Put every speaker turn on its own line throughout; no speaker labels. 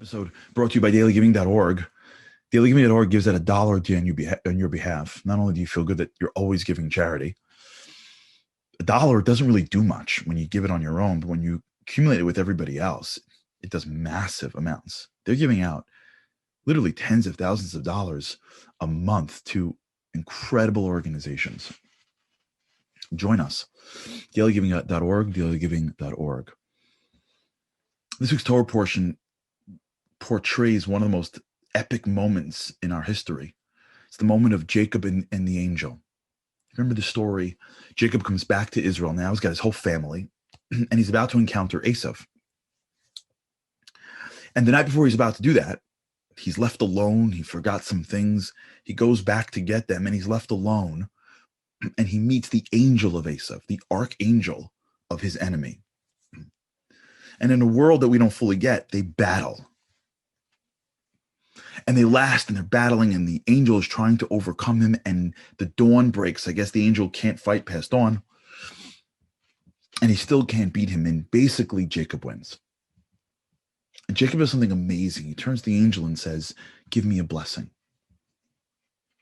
Episode brought to you by dailygiving.org. Dailygiving.org gives out $1 to you on your behalf. Not only do you feel good that you're always giving charity, $1 doesn't really do much when you give it on your own, but when you accumulate it with everybody else, it does massive amounts. They're giving out literally tens of thousands of dollars a month to incredible organizations. Join us. dailygiving.org, dailygiving.org. This week's Torah portion portrays one of the most epic moments in our history. It's the moment of Jacob and the angel. Remember the story? Jacob comes back to Israel now. He's got his whole family, and he's about to encounter Esav. And the night before he's about to do that, he's left alone. He forgot some things. He goes back to get them, and he's left alone. And he meets the angel of Esav, the archangel of his enemy. And in a world that we don't fully get, they battle. And they last, and they're battling, and the angel is trying to overcome him, and the dawn breaks. I guess the angel can't fight past dawn, and he still can't beat him, and basically Jacob wins. And Jacob does something amazing. He turns to the angel and says, "Give me a blessing,"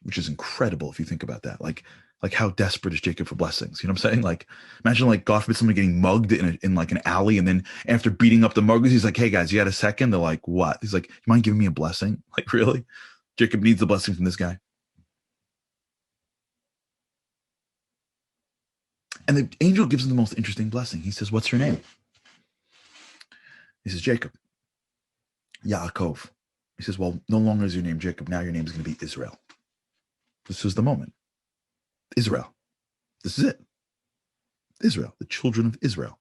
which is incredible if you think about that. Like how desperate is Jacob for blessings? You know what I'm saying? Like, imagine, like, God forbid, someone getting mugged in like an alley, and then after beating up the muggers, he's like, "Hey guys, you got a second?" They're like, "What?" He's like, "You mind giving me a blessing?" Like, really? Jacob needs the blessing from this guy. And the angel gives him the most interesting blessing. He says, "What's your name?" He says, "Jacob." Yaakov. He says, "Well, no longer is your name Jacob. Now your name is going to be Israel." This was the moment. Israel. This is it. Israel, the children of Israel.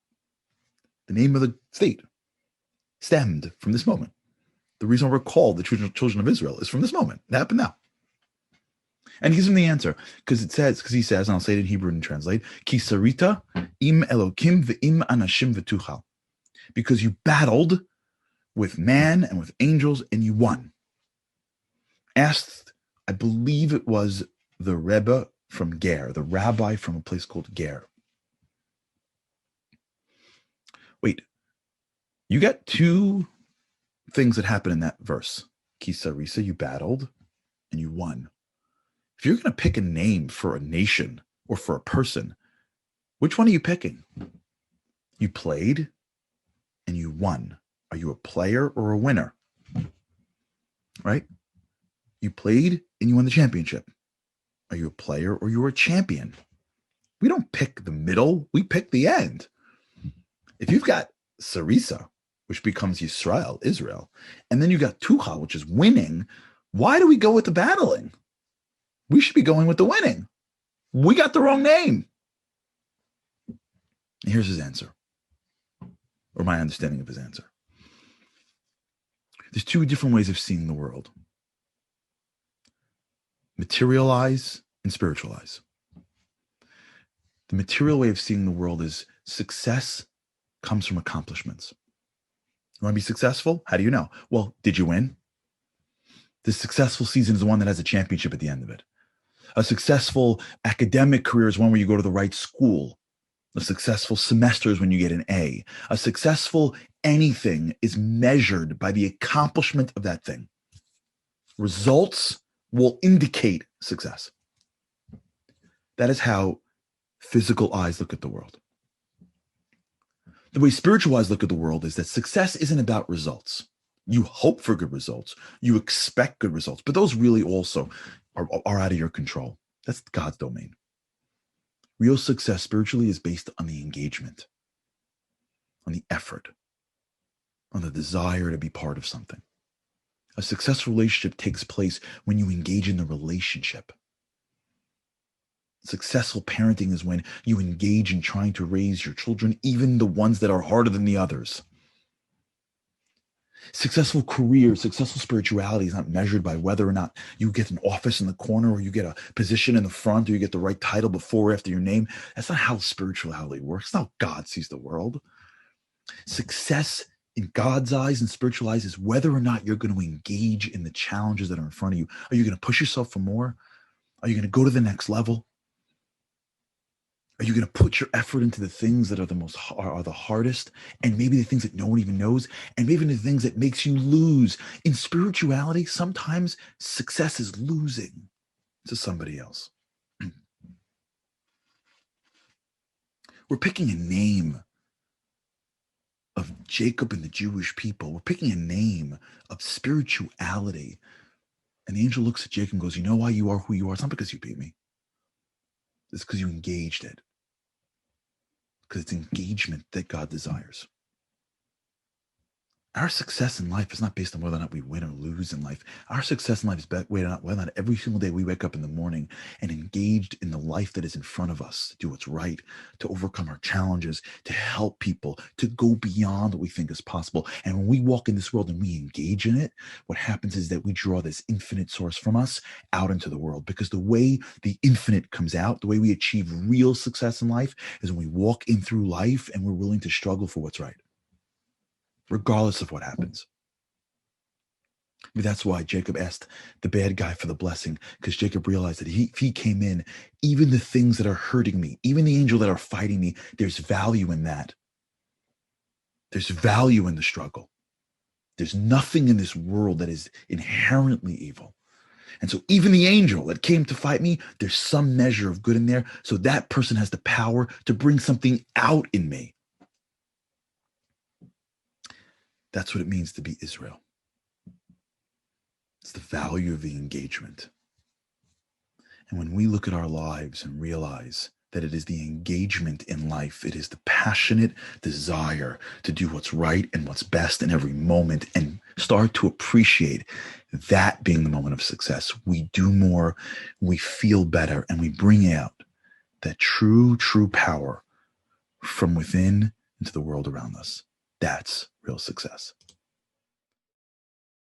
The name of the state stemmed from this moment. The reason we're called the children of Israel is from this moment. It happened now. And he gives him the answer because he says, and I'll say it in Hebrew and translate, Ki sarita im Elokim ve'im anashim v'tuchal. Because you battled with man and with angels and you won. Asked, I believe it was the Rebbe from Ger, the rabbi from a place called Ger. Wait, you got two things that happen in that verse. Kisarisa, you battled and you won. If you're going to pick a name for a nation or for a person, which one are you picking? You played and you won. Are you a player or a winner? Right? You played and you won the championship. Are you a player or you're a champion? We don't pick the middle. We pick the end. If you've got Sarisa, which becomes Yisrael, Israel, and then you got Tuchal, which is winning, why do we go with the battling? We should be going with the winning. We got the wrong name. And here's his answer, or my understanding of his answer. There's two different ways of seeing the world. Materialize and spiritualize. The material way of seeing the world is success comes from accomplishments. You want to be successful? How do you know? Well, did you win? The successful season is the one that has a championship at the end of it. A successful academic career is one where you go to the right school. A successful semester is when you get an A. A successful anything is measured by the accomplishment of that thing. Results will indicate success. That is how physical eyes look at the world. The way spiritual eyes look at the world is that success isn't about results. You hope for good results. You expect good results, but those really also are out of your control. That's God's domain. Real success spiritually is based on the engagement, on the effort, on the desire to be part of something. A successful relationship takes place when you engage in the relationship. Successful parenting is when you engage in trying to raise your children, even the ones that are harder than the others. Successful career, successful spirituality is not measured by whether or not you get an office in the corner or you get a position in the front or you get the right title before or after your name. That's not how spirituality works. It's not how God sees the world. Success in God's eyes and spiritual eyes is whether or not you're going to engage in the challenges that are in front of you. Are you going to push yourself for more? Are you going to go to the next level? Are you going to put your effort into the things that are are the hardest, and maybe the things that no one even knows, and maybe the things that makes you lose? In spirituality, sometimes success is losing to somebody else. We're picking a name of Jacob and the Jewish people. We're picking a name of spirituality. And the angel looks at Jacob and goes, you know why you are who you are? It's not because you beat me. It's because you engaged it. Because it's engagement that God desires. Our success in life is not based on whether or not we win or lose in life. Our success in life is whether or not every single day we wake up in the morning and engaged in the life that is in front of us, to do what's right, to overcome our challenges, to help people, to go beyond what we think is possible. And when we walk in this world and we engage in it, what happens is that we draw this infinite source from us out into the world. Because the way the infinite comes out, the way we achieve real success in life, is when we walk in through life and we're willing to struggle for what's right, regardless of what happens. That's why Jacob asked the bad guy for the blessing, because Jacob realized that if he came in, even the things that are hurting me, even the angel that are fighting me, there's value in that. There's value in the struggle. There's nothing in this world that is inherently evil. And so even the angel that came to fight me, there's some measure of good in there. So that person has the power to bring something out in me. That's what it means to be Israel. It's the value of the engagement. And when we look at our lives and realize that it is the engagement in life, it is the passionate desire to do what's right and what's best in every moment, and start to appreciate that being the moment of success, we do more, we feel better, and we bring out that true power from within into the world around us. That's real success.